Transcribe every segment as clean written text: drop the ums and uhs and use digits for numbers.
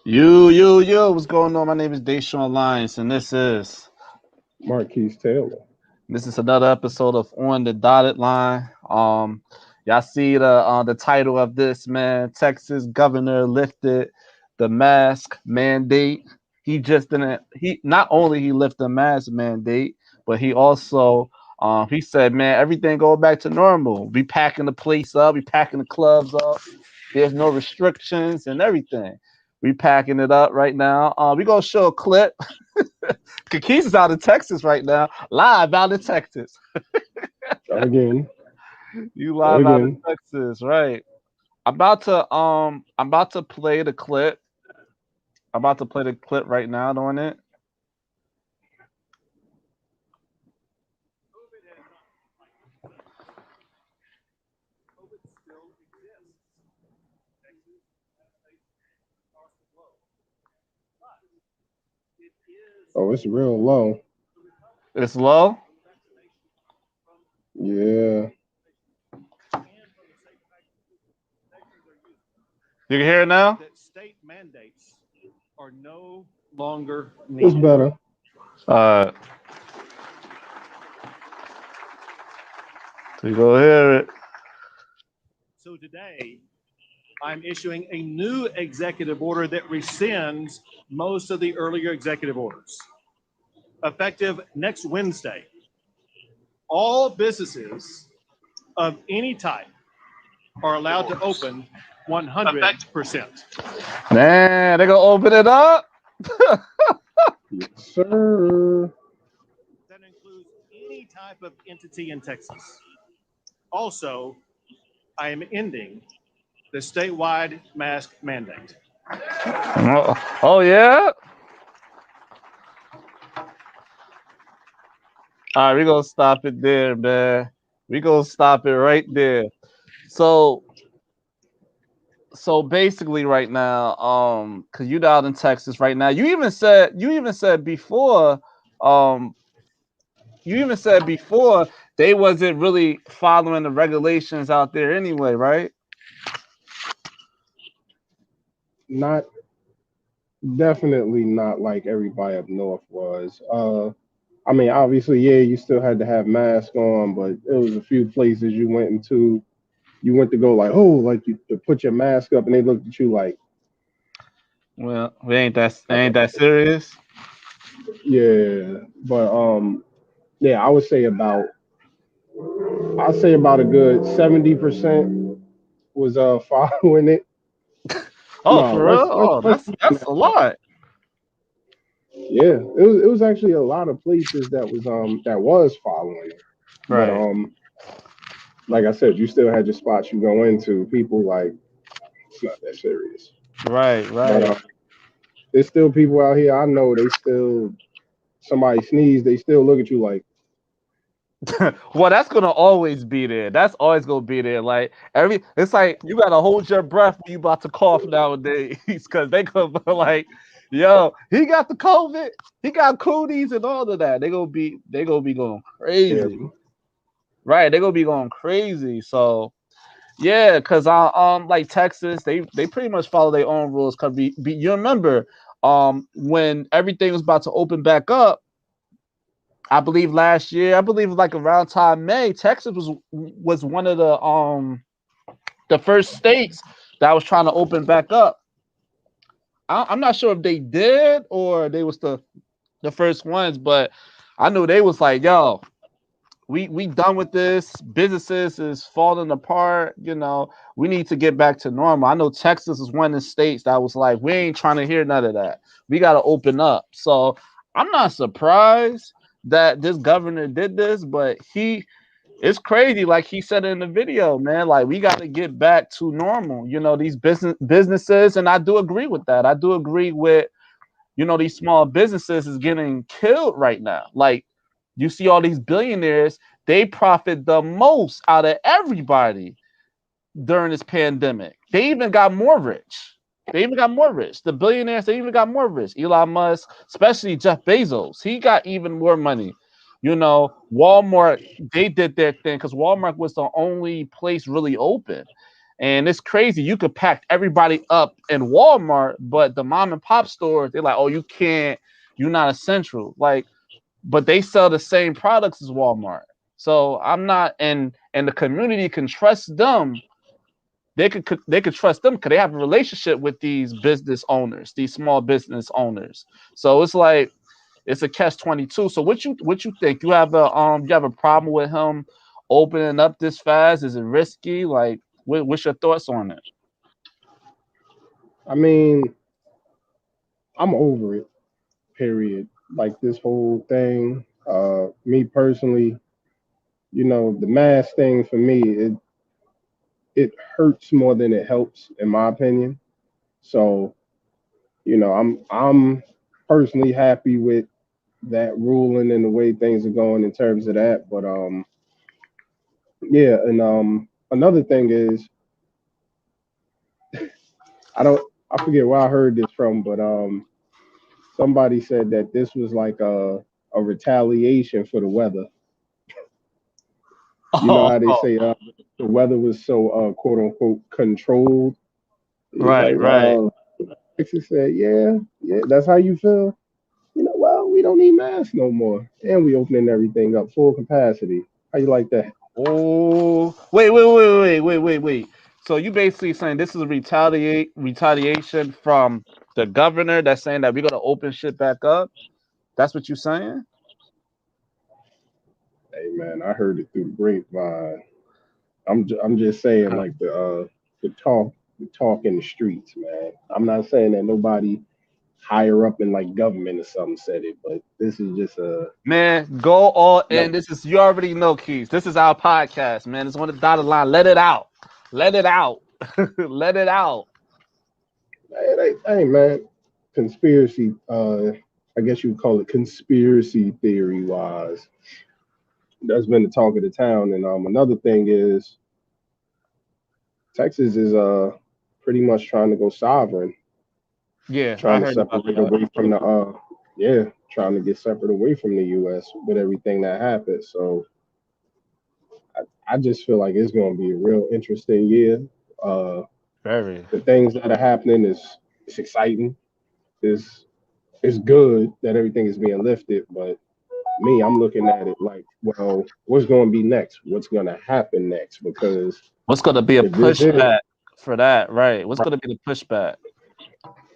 Yo, what's going on? My name is Deshaun Lyons, and Marquise Taylor. this is another episode of On the Dotted Line. Y'all see the title of this, man. Texas governor lifted the mask mandate. He just didn't. He not only he lifted the mask mandate, but he also he said, man, everything go back to normal. We packing the place up. We packing the clubs up. There's no restrictions and everything. We packing it up right now. We gonna show a clip. Kakis is out of Texas right now, live out of Texas. Again, You live out of again. Texas, right? I'm about to play the clip. I'm about to play the clip right now on it. Oh, it's real low. It's low. Yeah, You can hear it now. That state mandates are no longer it's needed. better. Uh, so you go hear it. So today, I'm issuing a new executive order that rescinds most of the earlier executive orders. Effective next Wednesday, all businesses of any type are allowed to open 100%. Man, they gonna open it up. Yes, sir. That includes any type of entity in Texas. Also, I am ending the statewide mask mandate. Oh yeah. All right, we gonna stop it there, man. We gonna stop it right there. So basically right now, because you down in Texas right now, you even said before, um, you even said before they wasn't really following the regulations out there anyway, right? Not definitely not like everybody up north was. I mean, obviously, yeah, you still had to have mask on, but it was a few places you went into. You went to go like, oh, like you to put your mask up, and they looked at you Well, we ain't that like, serious. yeah. But yeah, I'd say about a good 70% was following it. Oh, No, for real? Oh, let's that's a lot. yeah, it was actually a lot of places that was following it. But Right, like I said, you still had your spots you go into. People like it's not that serious. right, But right. there's still people out here. I know they still somebody sneeze, they still look at you like Well, that's gonna always be there. That's always gonna be there. Like it's like you gotta hold your breath when you about to cough nowadays, because they gonna be like, "Yo, he got the COVID, he got cooties and all of that." They gonna be going yeah, crazy, right? They gonna be going crazy. So yeah, cause I like Texas, they pretty much follow their own rules. Cause you remember when everything was about to open back up. I believe last year, I believe like around time May, Texas was one of the first states that was trying to open back up. I'm not sure if they did or they was the first ones, but I knew they was like, yo, we done with this. Businesses is falling apart. We need to get back to normal. I know Texas is one of the states that was like, we ain't trying to hear none of that. We got to open up. So I'm not surprised that this governor did this, but it's crazy. Like he said in the video, man, like we got to get back to normal. These businesses, and I do agree with that. I do agree with, these small businesses is getting killed right now. Like you see all these billionaires, they profit the most out of everybody during this pandemic. They even got more rich. They even got more rich. The billionaires, they even got more rich. Elon Musk, especially Jeff Bezos, he got even more money. Walmart, they did their thing because Walmart was the only place really open. And it's crazy. You could pack everybody up in Walmart, but the mom and pop stores, they're like, oh, you can't, you're not essential. Like, but they sell the same products as Walmart. So I'm not, and the community can trust them. They could trust them because they have a relationship with these business owners, these small business owners. So it's like it's a catch 22. So what you think? You have a problem with him opening up this fast? Is it risky? Like what's your thoughts on it? I mean, I'm over it. Period. Like this whole thing. Me personally, the mask thing for me, it hurts more than it helps, in my opinion. So, I'm personally happy with that ruling and the way things are going in terms of that. But yeah, and another thing is I forget where I heard this from, but somebody said that this was like a retaliation for the weather. You know how they Oh, say the weather was so quote unquote controlled. He's right, like, right. Texas said, yeah, yeah, that's how you feel. Well, we don't need masks no more, and we opening everything up full capacity. How you like that? Oh, wait. So you basically saying this is a retaliation from the governor that's saying that we're gonna open shit back up? That's what you're saying? Hey man, I heard it through the grapevine. I'm just saying like the talk in the streets, man. I'm not saying that nobody higher up in like government or something said it, but this is just a Man, go all no. in. This is you already know, Keys. This is our podcast, man. It's on the dotted line. Let it out. Let it out. Let it out. Hey man, conspiracy. I guess you would call it conspiracy theory wise. That's been the talk of the town, and another thing is Texas is pretty much trying to go sovereign, Yeah, I trying to heard about separate that. away from the yeah, trying to get separate away from the U.S. with everything that happened. So I just feel like it's going to be a real interesting year. Uh, Very. the things that are happening is it's exciting. It's it's good that everything is being lifted, but me, I'm looking at it like, well, what's going to be next? What's going to happen next? Because What's gonna be a if this is pushback for that? Right. What's gonna be the pushback?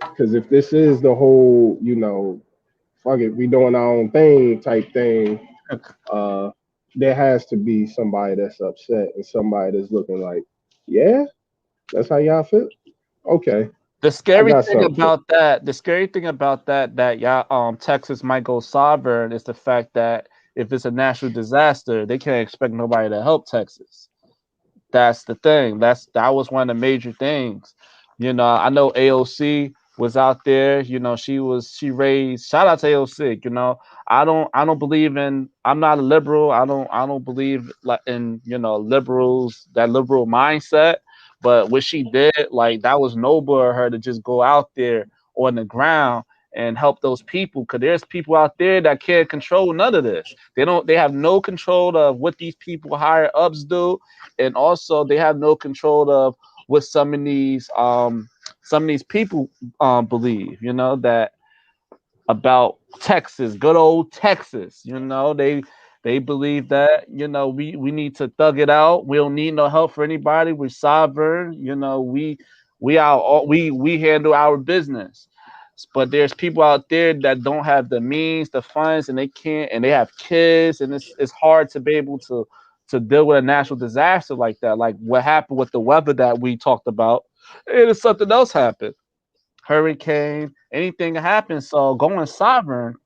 because if this is the whole, fuck it, we doing our own thing type thing, uh, there has to be somebody that's upset and somebody that's looking like, yeah, that's how y'all feel. Okay, The I scary got thing something for about that, the scary thing about that yeah, Texas might go sovereign is the fact that if it's a natural disaster, they can't expect nobody to help Texas. That's the thing. That was one of the major things. I know AOC was out there. She raised. Shout out to AOC. I don't believe in. I'm not a liberal. I don't believe like in liberals, that liberal mindset. But what she did, like that was noble of her to just go out there on the ground and help those people. Because there's people out there that can't control none of this. They don't. They have no control of what these people higher ups do, and also they have no control of what some of these people believe, that about Texas, good old Texas. They believe that we need to thug it out. We don't need no help for anybody. We're sovereign. We handle our business. But there's people out there that don't have the means, the funds, and they can't, and they have kids, and it's hard to be able to deal with a natural disaster like that, like what happened with the weather that we talked about. And if something else happened, hurricane, anything happens. So going sovereign,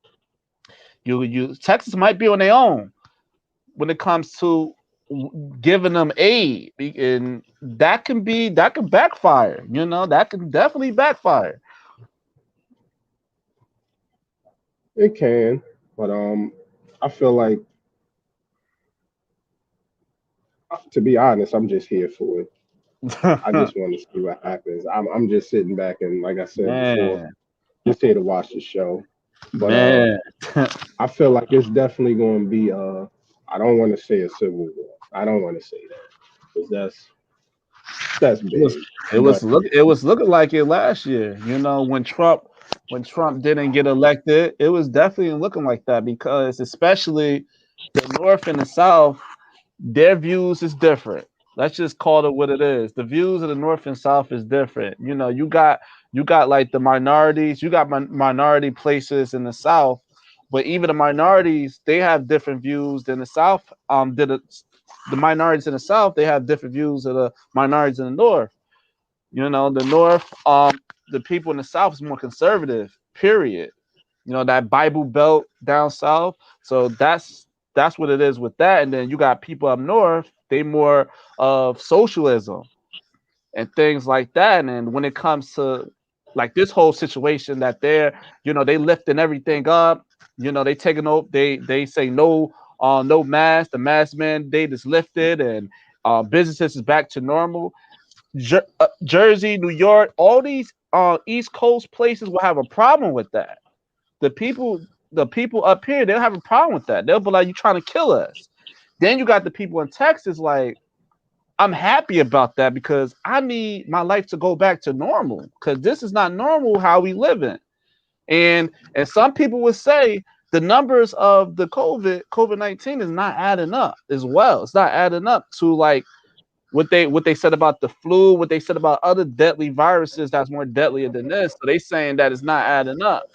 you Texas might be on their own when it comes to giving them aid, and that can backfire. That can definitely backfire. it can, but I feel like to be honest, I'm just here for it. I just want to see what happens. I'm just sitting back and like I said before, Man, just here to watch the show. But man. I feel like it's definitely going to be I don't want to say a civil war. I don't want to say that because That's It was big. But it was looking like it last year. You know, when Trump didn't get elected, it was definitely looking like that because especially the North and the South, their views is different. Let's just call it what it is. The views of the North and South is different. You know, you got like the minorities, you got minority places in the South, but even the minorities they have different views than the South. Did the minorities in the South they have different views of the minorities in the North. You know, the North, the people in the South is more conservative. Period. You know that Bible Belt down south. So that's what it is with that. And then you got people up north. They more of socialism and things like that. And when it comes to like this whole situation that they're, you know, they lifting everything up. You know, they taking over. They say no, no mask. The mask mandate is lifted, and businesses is back to normal. Jersey, New York, all these East Coast places will have a problem with that. The people, the people up here, they'll have a problem with that. They'll be like, "You trying to kill us?" Then you got the people in Texas, like, I'm happy about that because I need my life to go back to normal because this is not normal how we living. And some people would say the numbers of the COVID-19 is not adding up as well. It's not adding up to like what they said about the flu, what they said about other deadly viruses that's more deadlier than this. So they saying that it's not adding up.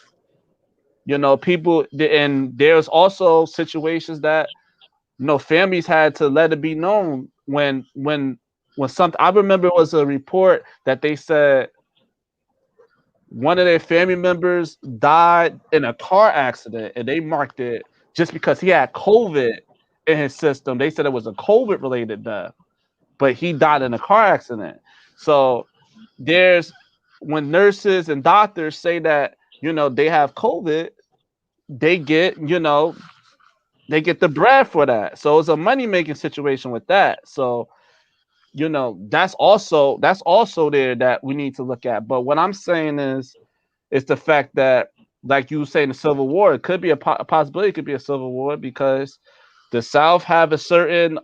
You know, people, and there's also situations that you know families had to let it be known when something. I remember it was a report that they said one of their family members died in a car accident, and they marked it just because he had COVID in his system. They said it was a COVID related death, but he died in a car accident. So there's when nurses and doctors say that you know they have COVID, they get you know they get the bread for that. So it's a money making situation with that. So you know that's also there that we need to look at. But what I'm saying is it's the fact that like you were saying the Civil War, it could be a possibility. It could be a civil war because the South have a certain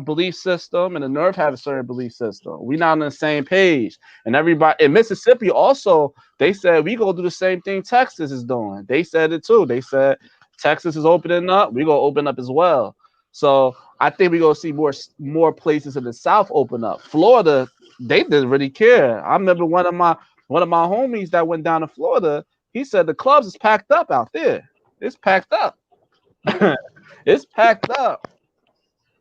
belief system and the North have a certain belief system. We're not on the same page. And everybody in Mississippi also, they said we go do the same thing Texas is doing. They said it too. They said Texas is opening up, we gonna open up as well. So I think we're gonna see more places in the South open up. Florida, they didn't really care. I remember one of my homies that went down to Florida, he said the clubs is packed up out there. It's packed up. It's packed up.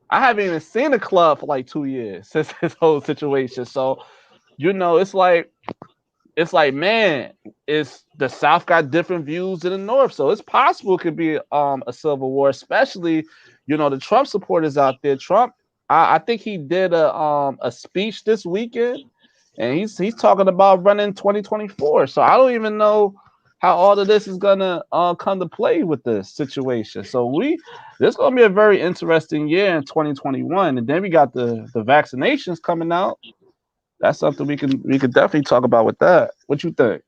I haven't even seen a club for like 2 years since this whole situation. So, you know, it's like, man, it's the South got different views than the North. So it's possible it could be a civil war, especially, you know, the Trump supporters out there. Trump, I think he did a speech this weekend and he's talking about running 2024. So I don't even know how all of this is gonna come to play with this situation. So this is gonna be a very interesting year in 2021, and then we got the vaccinations coming out. That's something we could definitely talk about with that. What you think?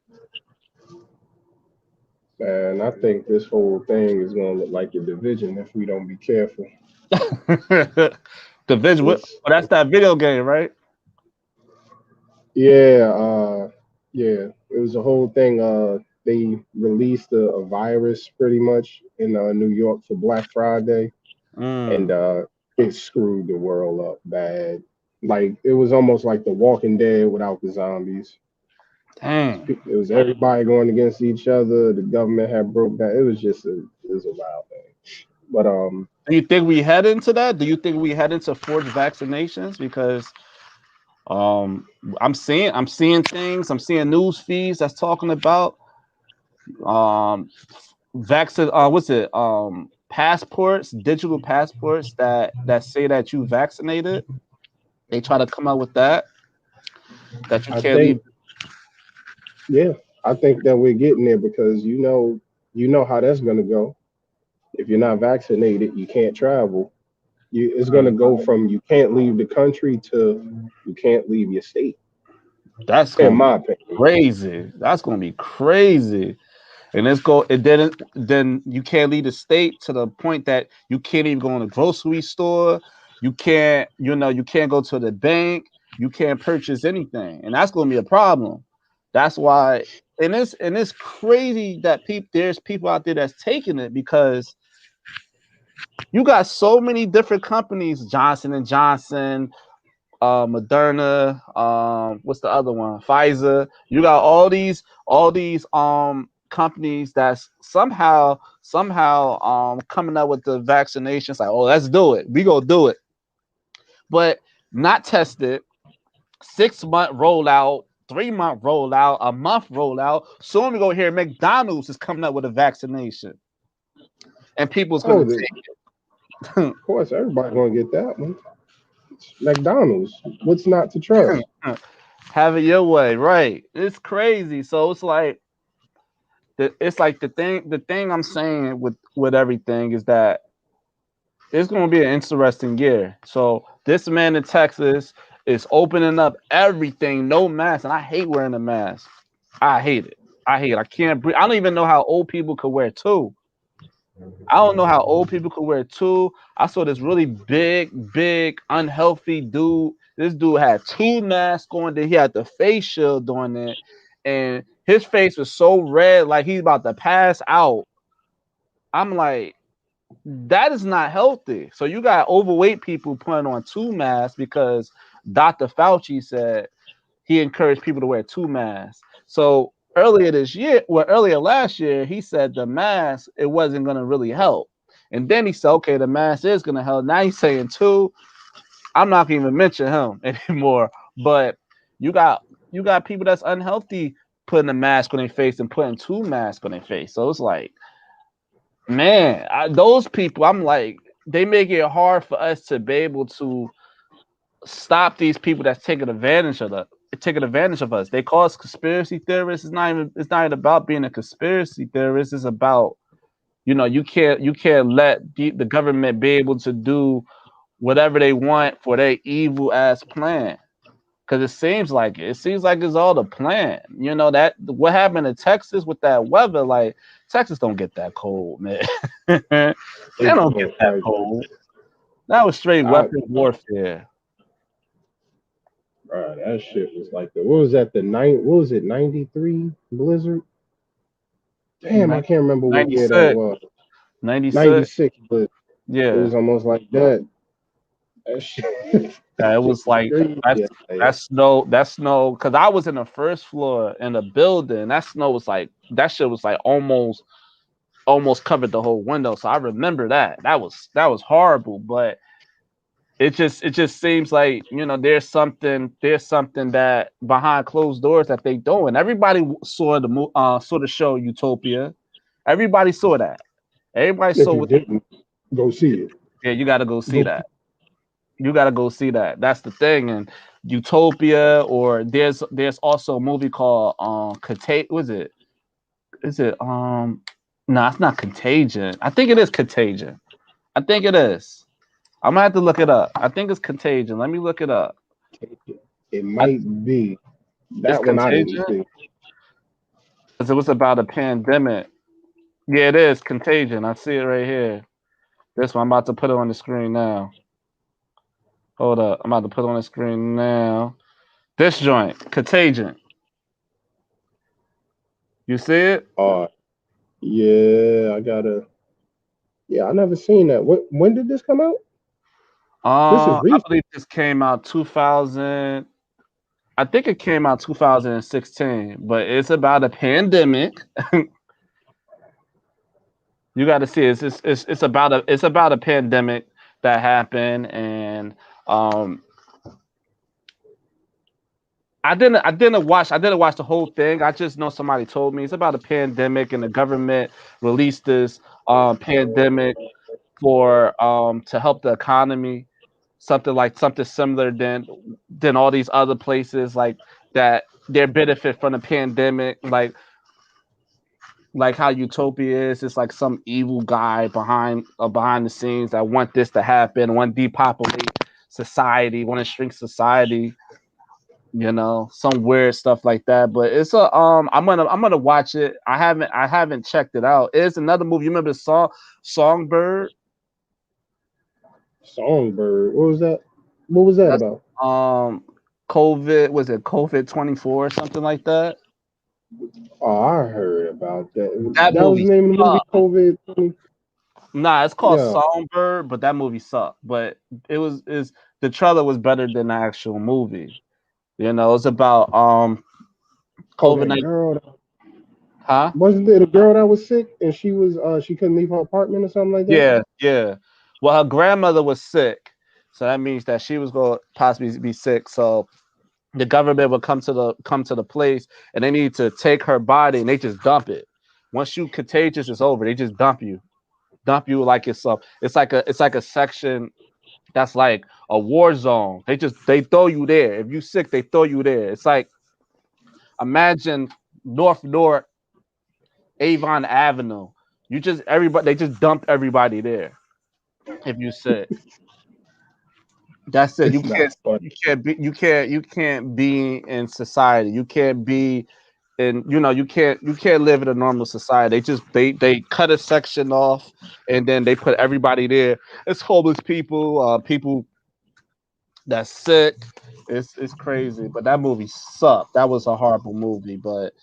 man, I think this whole thing is gonna look like a division if we don't be careful. The visual. It's Oh, that's that video game, right? yeah, yeah. It was a whole thing. They released a virus pretty much in New York for Black Friday, and Mm, it screwed the world up bad. Like it was almost like The Walking Dead without the zombies. dang. It was everybody going against each other. The government had broke down. It was a wild thing. But Do you think we head into that? Do you think we head into forced vaccinations? Because um, I'm seeing things. I'm seeing news feeds that's talking about um vaccine. What's it? Passports, digital passports that say that you vaccinated. They try to come out with that you I can't leave. think, yeah, I think that we're getting there because you know how that's gonna go. If you're not vaccinated, you can't travel. It's gonna go from you can't leave the country to you can't leave your state. That's In gonna be my opinion, crazy. That's gonna be crazy. And let's go. It didn't. Then you can't leave the state to the point that you can't even go in a grocery store. You can't. You know. You can't go to the bank. You can't purchase anything, and that's going to be a problem. That's why, and it's crazy that there's people out there that's taking it because you got so many different companies, Johnson and Johnson, Moderna, what's the other one? Pfizer. You got all these companies that's somehow coming up with the vaccinations like, oh, let's do it. We gonna do it. But not tested, 6-month rollout, 3-month rollout, a month rollout. Soon we go hear McDonald's is coming up with a vaccination. And people's gonna take it. Of course, everybody's gonna get that one. It's McDonald's. What's not to trust? Have it your way, right? It's crazy. So it's like the thing I'm saying with everything is that it's going to be an interesting year. So this man in Texas is opening up everything, no mask, and I hate wearing a mask. I hate it. I can't breathe. I don't even know how old people could wear two. I don't know how old people could wear two. I saw this really big, unhealthy dude. This dude had 2 masks on. Then he had the face shield on it, and his face was so red, like he's about to pass out. I'm like, that is not healthy. So you got overweight people putting on 2 masks because Dr. Fauci said he encouraged people to wear 2 masks. So earlier last year, he said the mask, it wasn't going to really help. And then he said, okay, the mask is going to help. Now he's saying 2. I'm not going to even mention him anymore. But you got people that's unhealthy putting a mask on their face and putting 2 masks on their face. So it's like, man, those people, I'm like, they make it hard for us to be able to stop these people that's taking advantage of us. They call us conspiracy theorists. It's not even about being a conspiracy theorist. It's about, you can't let the government be able to do whatever they want for their evil ass plan. Because it seems like it's all the plan. That what happened in Texas with that weather, like Texas don't get that cold, man. They don't get that cold. That was straight weapon warfare. Right, that shit was like what was that? What was it? 93 blizzard. Damn, I can't remember what year that was. 96, but yeah, it was almost like that. That shit. It was like that snow. Because I was in the first floor in the building. That snow was like shit was like almost covered the whole window. So I remember that. That was horrible. But it just seems like there's something that behind closed doors that they doing. Everybody saw the show Utopia. Everybody saw that. Everybody if saw you didn't go see it. Yeah, you got to go see that. You got to go see that. That's the thing. And Utopia, or there's also a movie called was it? Is it no, it's not Contagion. I think it is Contagion. I think it is. I'm gonna have to look it up. I think it's Contagion. Let me look it up. It might be that one. I didn't see. Because it was about a pandemic. Yeah, it is Contagion. I see it right here. This one, I'm about to put it on the screen now. Hold up. I'm about to put it on the screen now. This joint, Contagion. You see it? Yeah, Yeah, I never seen that. When did this come out? This is recent. I believe this came out 2000. I think it came out 2016, but it's about a pandemic. You got to see it. It's about a pandemic that happened, and I didn't watch the whole thing. I just know somebody told me it's about a pandemic, and the government released this pandemic for to help the economy, something similar than all these other places like that. Their benefit from the pandemic, like how Utopia is. It's like some evil guy behind the scenes that want this to happen, want to depopulate society, want to shrink society. Some weird stuff like that. But it's I'm gonna watch it. I haven't checked it out. It's another movie. You remember Songbird? Songbird. What was that? What was that about? COVID, was it COVID 24 or something like that? Oh, I heard about that. That That was the movie name of the movie, sucked. COVID. Nah, it's called Yeah. Songbird, but that movie sucked. But it was is the trailer was better than the actual movie. You know, it's about Oh, COVID that 19. girl. Huh? Wasn't it a girl that was sick and she couldn't leave her apartment or something like that? Yeah, yeah. Well, her grandmother was sick, so that means that she was going to possibly be sick. So the government would come to the place, and they need to take her body and they just dump it. Once you contagious, it's over. They just dump you like it's like a section that's like a war zone. They throw you there. If you sick, they throw you there. It's like imagine North Avon Avenue. You just everybody they just dump everybody there if you sick. That's it. It's not funny. You can't be in society. You can't be in you can't live in a normal society. They cut a section off and then they put everybody there. It's homeless people, people that's sick. It's crazy. But that movie sucked. That was a horrible movie. But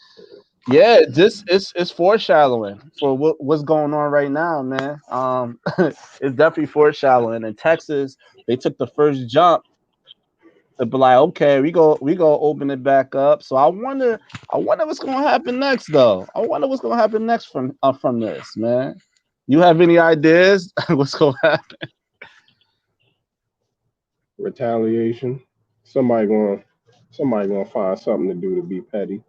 yeah, this it's foreshadowing for what's going on right now, man. It's definitely foreshadowing. In Texas, they took the first jump to be like, okay, we go open it back up. So I wonder what's gonna happen next, though. I wonder what's gonna happen next from this, man. You have any ideas what's gonna happen? Retaliation. Somebody gonna find something to do to be petty.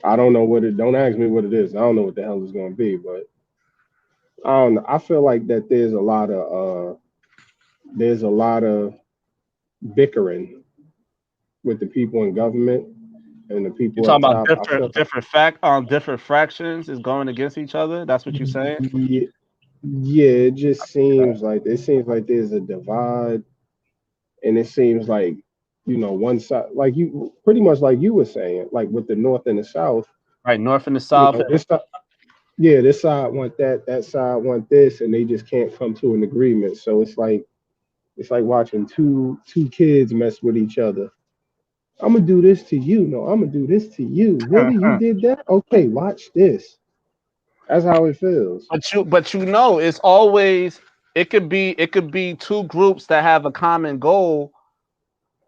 I don't know what it. Don't ask me what it is. I don't know what the hell it's gonna be, but I don't know. I feel like that there's a lot of bickering with the people in government and the You people at talking about top. I feel different fractions is going against each other. That's what you're saying. yeah, yeah, it seems like there's a divide, and it seems like one side, like you pretty much like you were saying, like with the North and the South. Right, North and the South. This side, yeah, this side want that side want this, and they just can't come to an agreement. So it's like watching two kids mess with each other. I'm gonna do this to you. No, I'm gonna do this to you. Really, you did that? Okay, watch this. That's how it feels. But it's always it could be two groups that have a common goal.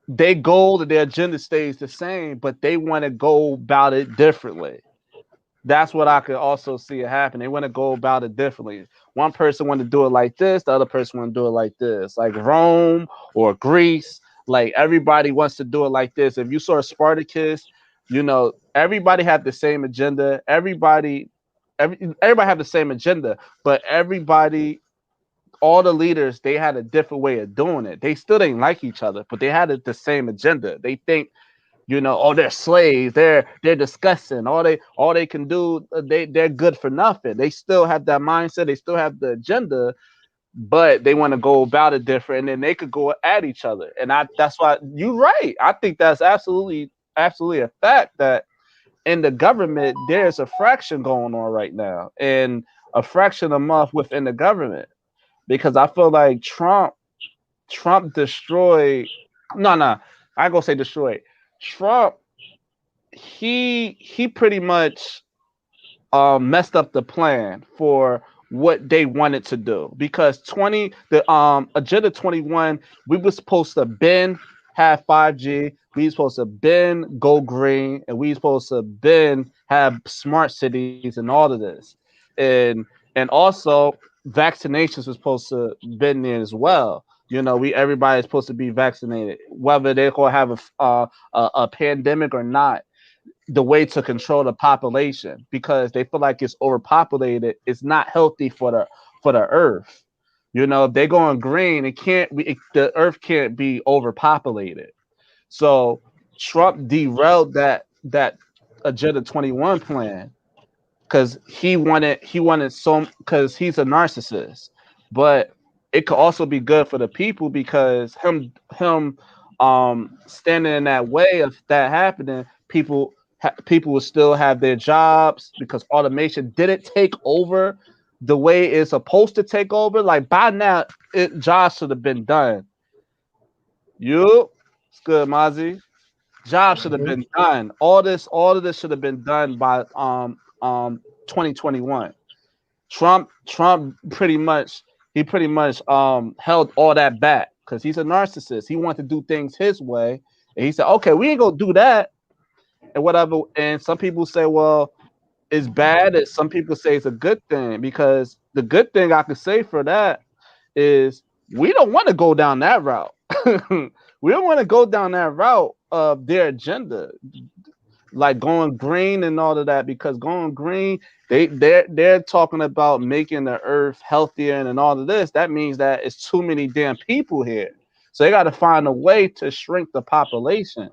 Their goal and their agenda stays the same, but they want to go about it differently. That's what I could also see it happen. They want to go about it differently. One person want to do it like this, the other person want to do it like this, like Rome or Greece. Like everybody wants to do it like this. If you saw Spartacus, everybody had the same agenda. Everybody have the same agenda, but all the leaders, they had a different way of doing it. They still didn't like each other, but they had the same agenda. They think, oh, they're slaves, they're disgusting. All they can do, they're good for nothing. They still have that mindset, they still have the agenda, but they want to go about it different, and then they could go at each other. And that's why you're right. I think that's absolutely a fact that in the government there's a fraction going on right now, and a fraction a month within the government, because I feel like Trump destroyed. No, I go say destroyed. Trump, he pretty much messed up the plan for what they wanted to do, because the agenda 21, we were supposed to have 5G, we were supposed to go green, and we were supposed to have smart cities and all of this, and also vaccinations was supposed to been there as well. Everybody is supposed to be vaccinated, whether they're going to have a pandemic or not. The way to control the population, because they feel like it's overpopulated. It's not healthy for the earth. If they're going green, the earth can't be overpopulated. So Trump derailed that agenda 21 plan, because because he's a narcissist. But it could also be good for the people, because him standing in that way of that happening, people will still have their jobs, because automation didn't take over the way it's supposed to take over. Like by now, jobs should have been done. You It's good, Mozzie. Job should have Mhm. been done. All of this should have been done by 2021. Trump pretty much held all that back because he's a narcissist. He wanted to do things his way, and he said, "Okay, we ain't gonna do that," and whatever. And some people say, "Well, it's bad." And some people say it's a good thing because the good thing I could say for that is we don't want to go down that route. We don't want to go down that route of their agenda, like going green and all of that, because going green, they're talking about making the earth healthier and all of this. That means that it's too many damn people here. So they got to find a way to shrink the population.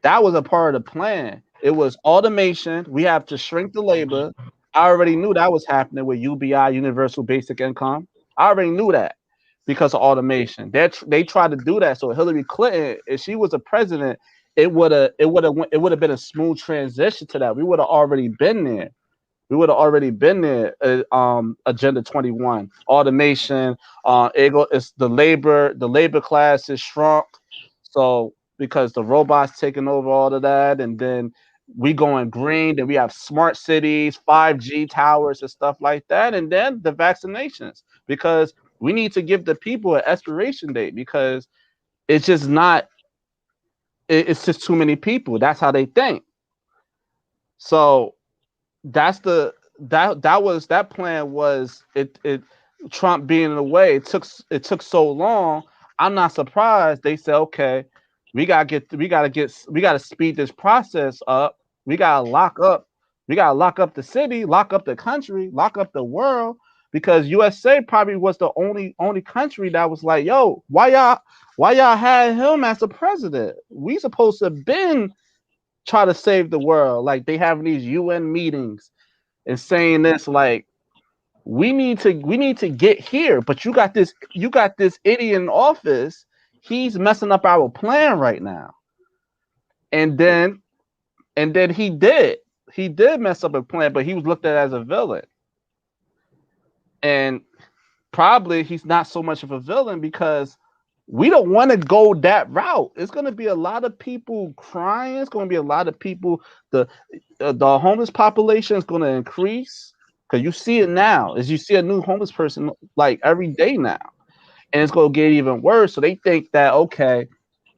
That was a part of the plan. It was automation. We have to shrink the labor. I already knew that was happening with UBI, Universal Basic Income. I already knew that because of automation. They tried to do that. So Hillary Clinton, if she was a president, it would have been a smooth transition to that. We would have already been there. We would have already been there. Agenda 21, automation. It's the labor class is shrunk. So because the robots taking over all of that, and then we going green, then we have smart cities, 5G towers, and stuff like that, and then the vaccinations because we need to give the people an expiration date because it's just not. It's just too many people. That's how they think. So that's the that plan was it Trump being in the way. It took so long. I'm not surprised they said, okay, we gotta speed this process up. We gotta lock up the city, lock up the country, lock up the world because USA probably was the only country that was like, yo, why y'all had him as a president? We supposed to been try to save the world. Like they having these UN meetings and saying this like we need to get here, but you got this idiot in office. He's messing up our plan right now. And then he did mess up a plan, but he was looked at as a villain. And probably he's not so much of a villain because we don't want to go that route. It's going to be a lot of people crying. It's going to be a lot of people. The homeless population is going to increase because you see it now. As you see a new homeless person like every day now, and it's going to get even worse. So they think that okay,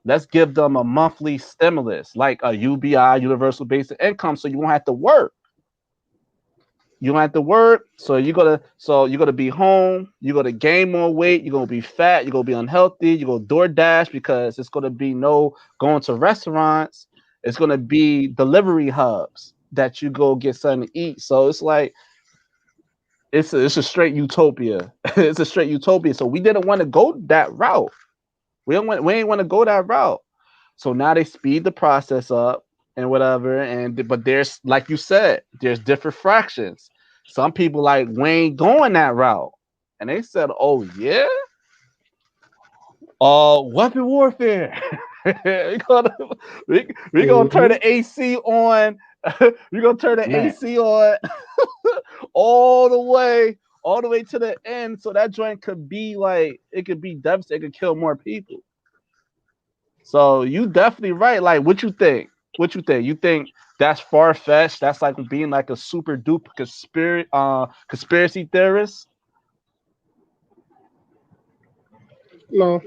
let's give them a monthly stimulus like a UBI, Universal Basic Income, so you won't have to work. You don't have to work, so you're gonna be home. You're gonna gain more weight. You're gonna be fat. You're gonna be unhealthy. You're gonna DoorDash because it's gonna be no going to restaurants. It's gonna be delivery hubs that you go get something to eat. So it's like it's a straight utopia. It's a straight utopia. So we didn't want to go that route. We ain't want to go that route. So now they speed the process up and whatever. But there's like you said, there's different fractions. Some people like we ain't going that route, and they said, "Oh yeah, weapon warfare. we gonna we gonna turn Mhm. the AC on. We're gonna turn the Matt. AC on all the way." All the way to the end, so that joint could be like it could be devastating, it could kill more people. So you definitely right. Like, what you think? What you think? You think that's far fetched? That's like being like a super duper conspiracy theorist? No,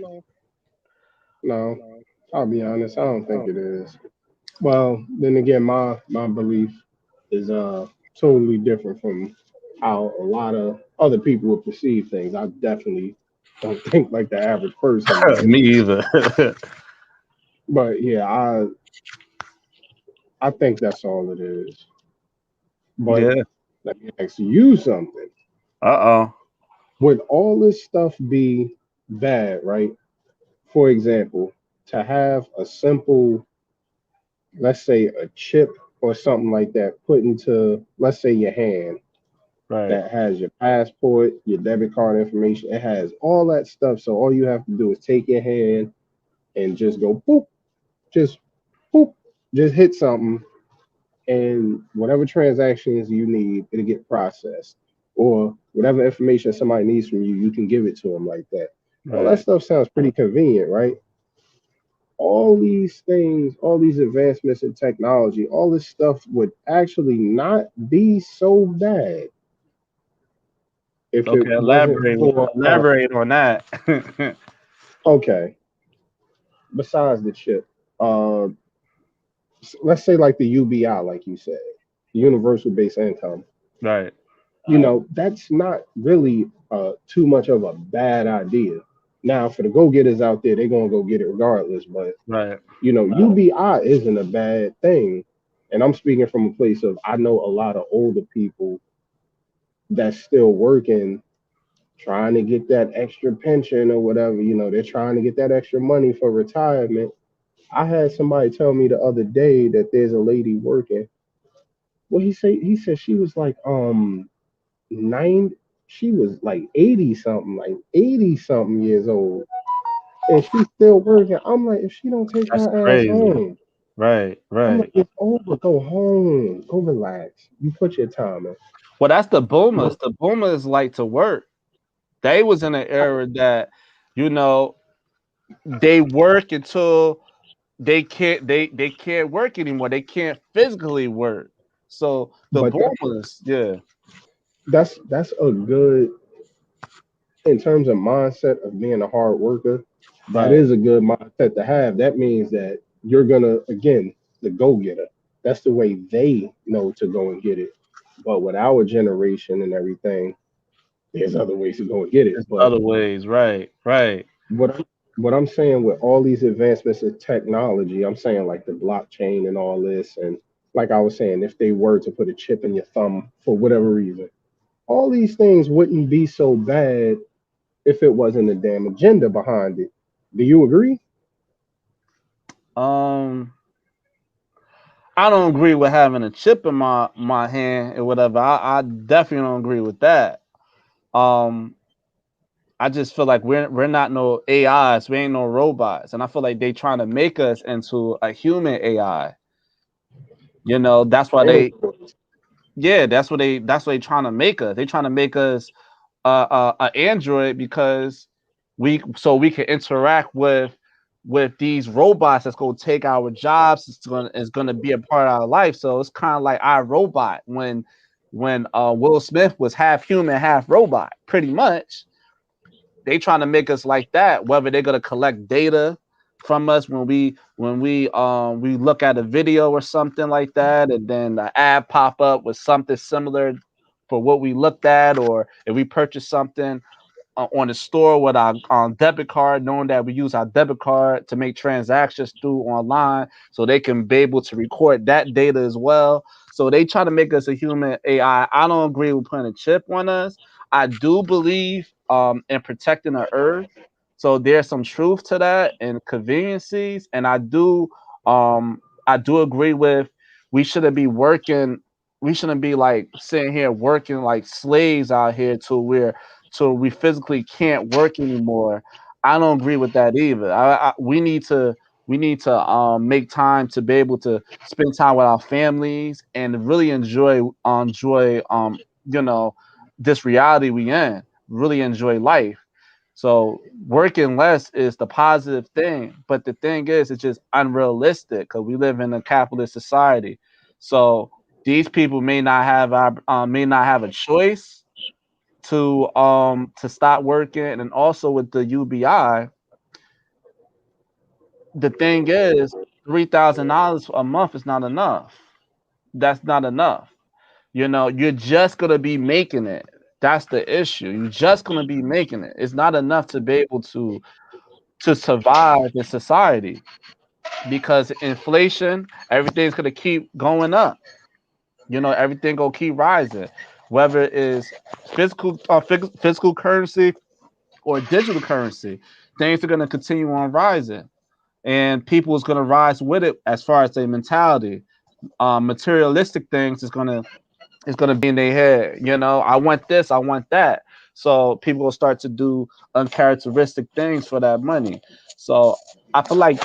no. I'll be honest. I don't think it is. Well, then again, my belief is totally different from how a lot of other people would perceive things. I definitely don't think like the average person Me does. either. But yeah, I think that's all it is. But Yeah. let me ask you something. Uh Would all this stuff be bad, right? For example, to have a simple, let's say a chip or something like that put into, let's say, your hand Right. that has your passport, your debit card information. It has all that stuff. So all you have to do is take your hand and just go boop, just boop, just hit something, and whatever transactions you need, it'll get processed. Or whatever information somebody needs from you, you can give it to them like that. All that Right. stuff sounds pretty convenient, right? all these things, all these advancements in technology, all this stuff would actually not be so bad if it Okay, wasn't for elaborate on that. okay, besides the chip. Uh let's say like the UBI, like you said, universal base income. Right, That's not really too much of a bad idea. Now, for the go getters out there, they're gonna go get it regardless. But right. UBI isn't a bad thing, and I'm speaking from a place of I know a lot of older people that's still working, trying to get that extra pension or whatever. They're trying to get that extra money for retirement. I had somebody tell me the other day that there's a lady working. Well, he said she was like nine she was like 80 something, like 80 something years old, and she's still working. I'm like, if she don't take That's her ass crazy. home, Right, I'm like, right. it's over. Go home. Go relax. You put your time in. Well, that's the boomers. The boomers like to work. They was in an era that, you know, they work until they can't work anymore. They can't physically work. So the But boomers, yeah, that's a good, in terms of mindset of being a hard worker, that right. is a good mindset to have. That means that you're gonna, again, the go getter. That's the way they know to go and get it. But with our generation and everything, there's other ways to go and get it. There's But other ways, right, right. what I'm saying with all these advancements in technology, I'm saying like the blockchain and all this, and like I was saying, if they were to put a chip in your thumb for whatever reason, all these things wouldn't be so bad if it wasn't a damn agenda behind it. Do you agree? Um, I don't agree with having a chip in my hand or whatever. I definitely don't agree with that. Um, I just feel like we're not no AIs, we ain't no robots, and I feel like they trying to make us into a human AI. That's why Androids. that's what they trying to make us. They trying to make us a Android because we can interact with these robots that's gonna take our jobs. It's gonna be a part of our life. So it's kind of like our robot when Will Smith was half human, half robot, pretty much. They trying to make us like that. Whether they're gonna collect data from us when we look at a video or something like that, and then the ad pop up with something similar for what we looked at, or if we purchase something on the store with our debit card, knowing that we use our debit card to make transactions through online, so they can be able to record that data as well. So they try to make us a human AI. I don't agree with putting a chip on us. I do believe in protecting the earth. So there's some truth to that and conveniencies. And I do agree with we shouldn't be working. We shouldn't be like sitting here working like slaves out here to where so we physically can't work anymore. I don't agree with that either. We need to make time to be able to spend time with our families and really enjoy you know this reality we in. Really enjoy life. So working less is the positive thing, but the thing is, it's just unrealistic because we live in a capitalist society. So these people may not have a choice to stop working, and also with the UBI, the thing is $3,000 a month is not enough. That's not enough. You're just gonna be making it. That's the issue. You're just gonna be making it. It's not enough to be able to survive in society because inflation, everything's gonna keep going up. Everything gonna keep rising, whether it is physical currency or digital currency, things are going to continue on rising, and people is going to rise with it as far as their mentality. Materialistic things is gonna be in their head. I want this, I want that. So people will start to do uncharacteristic things for that money. So I feel like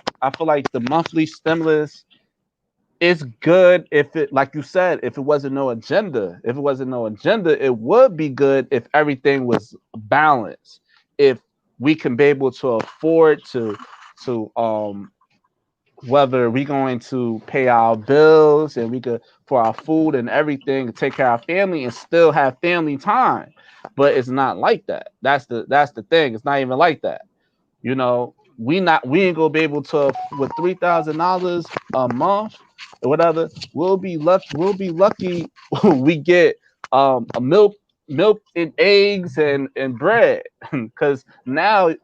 the monthly stimulus is good if it, like you said, if it wasn't no agenda. If it wasn't no agenda, it would be good if everything was balanced. If we can be able to afford to whether we going to pay our bills and we could for our food and everything, take care of our family and still have family time. But it's not like that. That's the thing. It's not even like that. You know, we ain't gonna be able to with $3,000 a month or whatever. We'll be lucky we get a milk and eggs and bread because now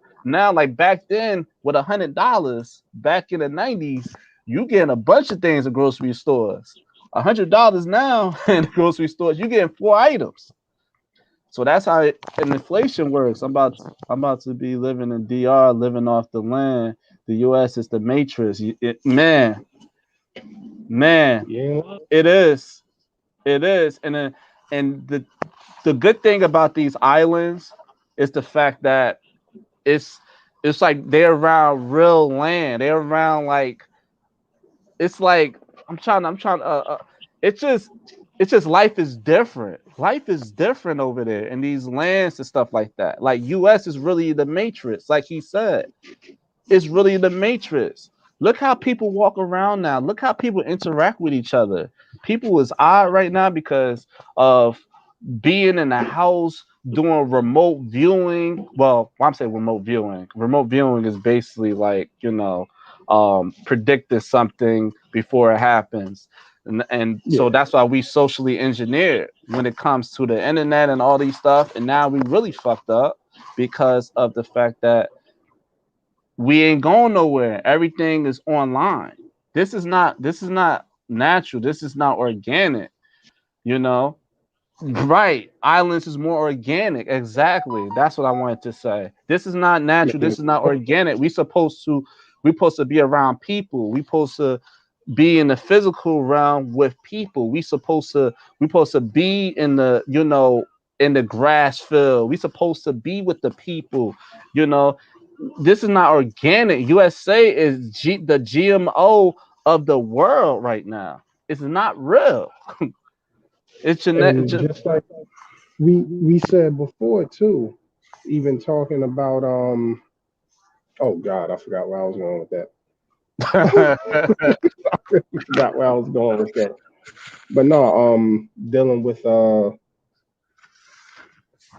like back then with $100 back in the 90s you getting a bunch of things at grocery stores. $100 now in the grocery stores you getting 4 items. So that's how an inflation works. I'm about to be living in DR, living off the land. The U.S. is the matrix. Man, Yeah. it is, it is, and the good thing about these islands is the fact that it's it's like they're around real land. They're around like it's like I'm trying it's just life is different. Life is different over there in these lands and stuff like that. Like US is really the matrix, like he said. It's really the matrix. Look how people walk around now. Look how people interact with each other. People is odd right now because of being in the house doing remote viewing. Well, I'm saying remote viewing. Remote viewing is basically like, predicting something before it happens. And so Yeah. that's why we socially engineered when it comes to the internet and all these stuff. And now we really fucked up because of the fact that we ain't going nowhere. Everything is online. This is not natural. This is not organic, you know? Right. Islands is more organic. Exactly. That's what I wanted to say. This is not natural. This is not organic. We supposed to be around people. We supposed to be in the physical realm with people. We supposed to be in the, in the grass field. We supposed to be with the people, you know. This is not organic. USA is the GMO of the world right now. It's not real. It's And just like we said before too, even talking about oh God, I forgot where I was going with that. I forgot where I was going with that. But no, dealing with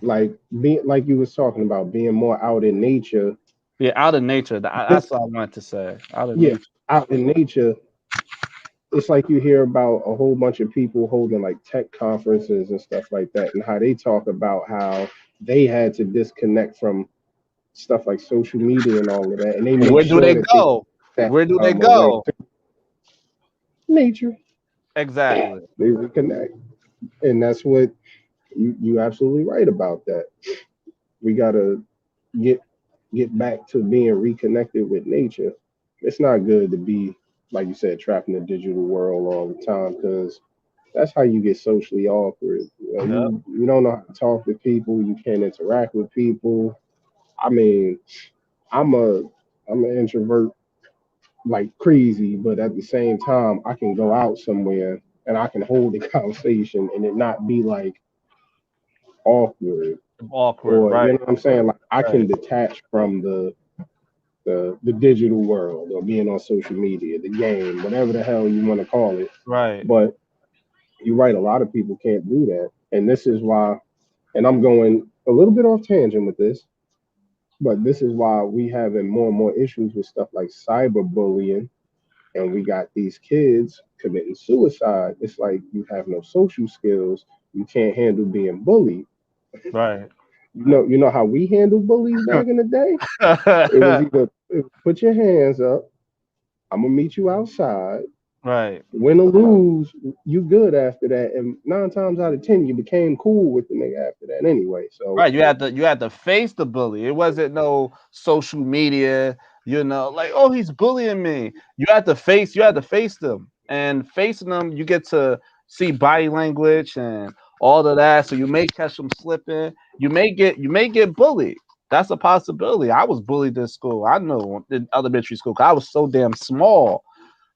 like being like you was talking about being more out in nature. yeah, out of nature. That's what I wanted to say. Out of Yeah, nature. out in nature. It's like you hear about a whole bunch of people holding like tech conferences and stuff like that, and how they talk about how they had to disconnect from stuff like social media and all of that, and they And make where do sure they that they go? that Where do they time away go? to nature. Exactly. They reconnect, and that's what you absolutely right about that. We gotta get get back to being reconnected with nature. It's not good to be like you said trapped in the digital world all the time because that's how you get socially awkward. Yep. You don't know how to talk to people. You can't interact with people. I mean, I'm a I'm an introvert like crazy, but at the same time, I can go out somewhere and I can hold a conversation and it not be like awkward, Awkward. or you Right. know what I'm saying. Like I Right. can detach from the digital world or being on social media, the game, whatever the hell you want to call it. Right. But you're right, a lot of people can't do that, and this is why. And I'm going a little bit off tangent with this, but this is why we having more and more issues with stuff like cyberbullying, and we got these kids committing suicide. It's like you have no social skills, you can't handle being bullied. Right. You know how we handled bullies back in the day? It was either put your hands up, I'm gonna meet you outside. Right. Win or lose, you good after that. And 9 times out of 10, you became cool with the nigga after that anyway. So Right. You had to face the bully. It wasn't no social media, like, oh, he's bullying me. You had to face them. And facing them, you get to see body language and all of that. So you may catch them slipping. You may get bullied. That's a possibility. I was bullied in school. I know in elementary school 'cause I was so damn small.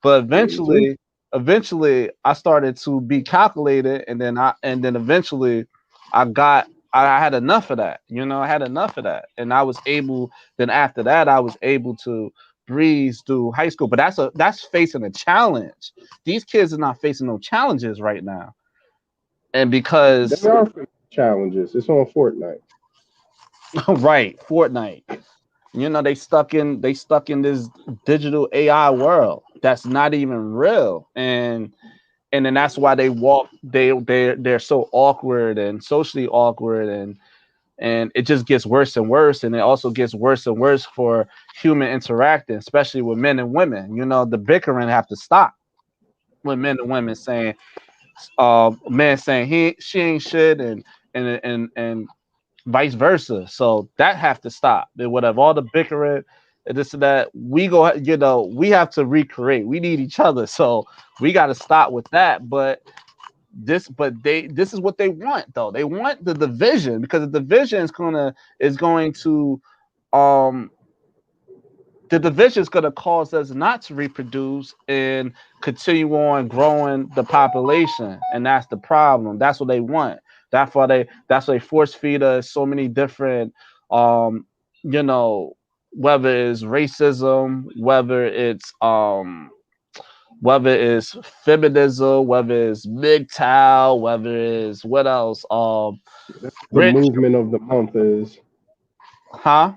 But yeah, me too. eventually I started to be calculated and then eventually I got I had enough of that. I had enough of that. And I was able then after that I was able to breeze through high school, but that's facing a challenge. These kids are not facing no challenges right now, and because They are facing challenges. It's on Fortnite. right, Fortnite. They stuck in this digital AI world that's not even real, and then that's why they're so awkward and socially awkward, and it just gets worse and worse, and it also gets worse and worse for human interacting, especially with men and women. The bickering have to stop with men and women saying, men saying she ain't shit, and vice versa. So that have to stop. They would have all the bickering and this and that. We have to recreate. We need each other. So we got to stop with that. This is what they want though. They want the division, because the division is going to um the division is going to cause us not to reproduce and continue on growing the population, and that's the problem. That's what they want. That's why they force feed us so many different, um you know whether it's racism, whether it's feminism, whether it's MGTOW, whether it's what else, The rich, movement of the month is. huh?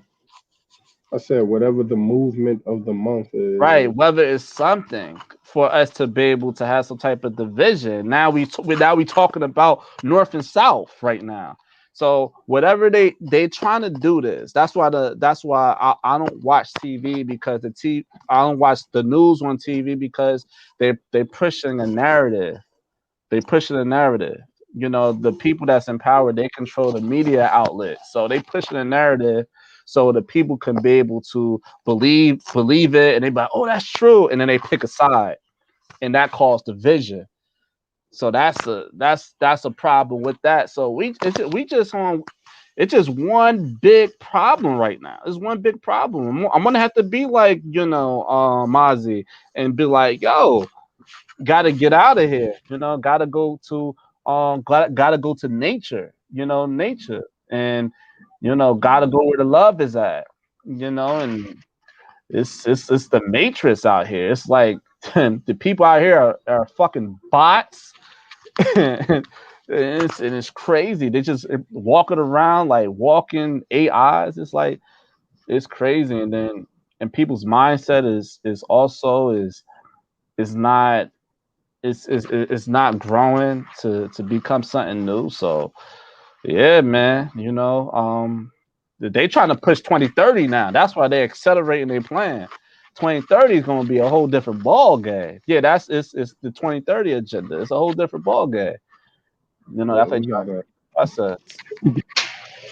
I said whatever the movement of the month is. Right, whether it's something for us to be able to have some type of division. Now we talking about North and South right now. So whatever they trying to do this. That's why I don't watch TV, because I don't watch the news on TV, because they're pushing a narrative. They pushing a narrative. The people that's in power, they control the media outlets. So they pushing a narrative so the people can be able to believe it, and they be like, oh, that's true. And then they pick a side, and that causes division. So that's a problem with that. So we just on it's just one big problem right now. It's one big problem. I'm gonna have to be like, Mozzie, and be like, yo, gotta get out of here. Gotta go to gotta go to nature. Nature, and gotta go where the love is at. And it's the matrix out here. It's like the people out here are fucking bots. And it's crazy. They just walking around like walking AIs. It's like it's crazy, and people's mindset is not it's not growing to become something new. So yeah, man, they trying to push 2030 now. That's why they accelerating their plan. 2030 is going to be a whole different ball game. Yeah, it's the 2030 agenda. It's a whole different ball game. Yeah, That's like that's a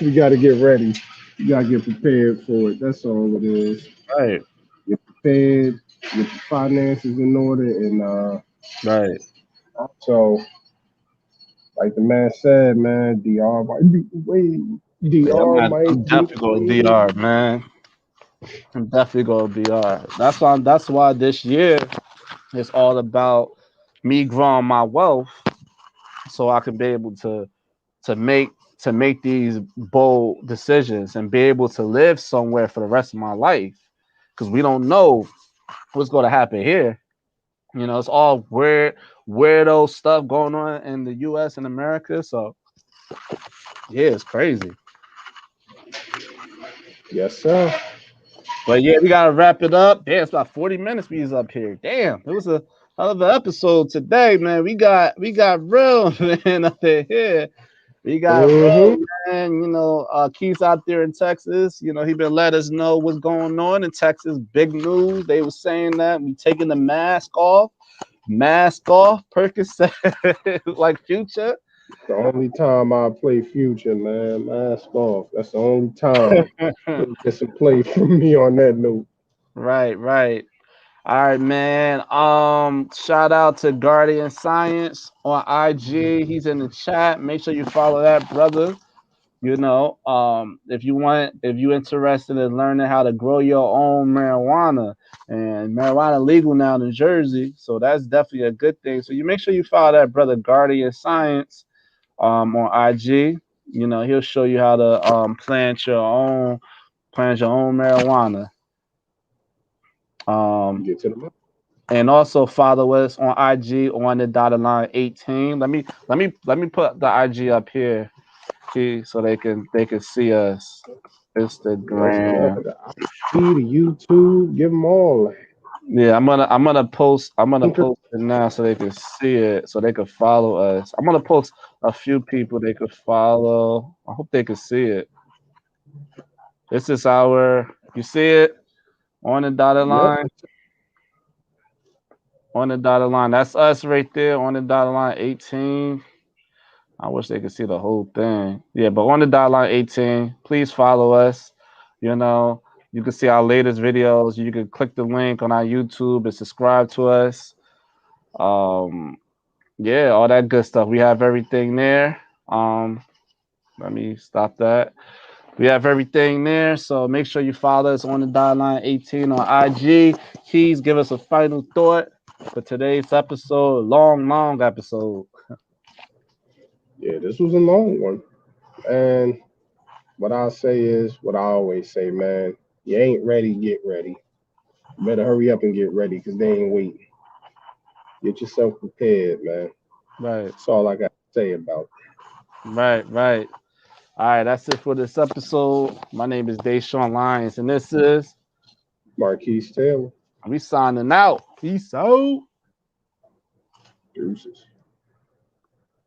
we gotta get ready. You gotta get prepared for it. That's all it is. right, Get prepared, get your finances in order, and right. so like the man said, man, DR might be wait, Yeah, DR I'm might be definitely going to DR, man. I'm definitely going to DR. That's why this year is all about me growing my wealth, so I can be able to make to make these bold decisions and be able to live somewhere for the rest of my life, because we don't know what's going to happen here. It's all weirdo stuff going on in the U.S. and America. So yeah, it's crazy. yes, sir. But yeah, we gotta wrap it up. Damn, it's about 40 minutes we was up here. Damn, it was a hell of an episode today, man. We got real, man, up here. We got Mm-hmm. real, man. Keith's out there in Texas. He been let us know what's going on in Texas. Big news. They were saying that we taking the mask off. Mask off. Percocet, like Future. The only time I play Future, man, mask off. That's the only time. Get some play from me on that note. Right, right. All right, man. Shout out to Guardian Science on IG. He's in the chat. Make sure you follow that brother. If you interested in learning how to grow your own marijuana, and marijuana legal now in New Jersey, so that's definitely a good thing. So you make sure you follow that brother Guardian Science on IG. He'll show you how to plant your own marijuana. Get to the money. And also follow us on IG on the dotted line 18. Let me put the IG up here, so they can see us. Yes, sir. Instagram. The IG, the YouTube, give them all. Yeah, I'm gonna post it now so they can see it, so they can follow us. I'm gonna post a few people they could follow. I hope they can see it. This is you see it on the dotted Yep. line. On the dotted line. That's us right there on the dotted line 18. I wish they could see the whole thing. Yeah, but on the dotted line 18, please follow us. You know, you can see our latest videos. You can click the link on our YouTube and subscribe to us. Yeah, all that good stuff. We have everything there. Let me stop that. We have everything there, so make sure you follow us on the dotted line 18 on IG. Keys, give us a final thought for today's episode. Long episode. Yeah, this was a long one. And what I'll say is what I always say, man. You ain't ready, get ready. You better hurry up and get ready because they ain't waiting. Get yourself prepared, man. Right, That's all I got to say about it. right. All right, that's it for this episode. My name is Deshaun Lyons, and this is Marquise Taylor. we signing out. Peace out. Deuces.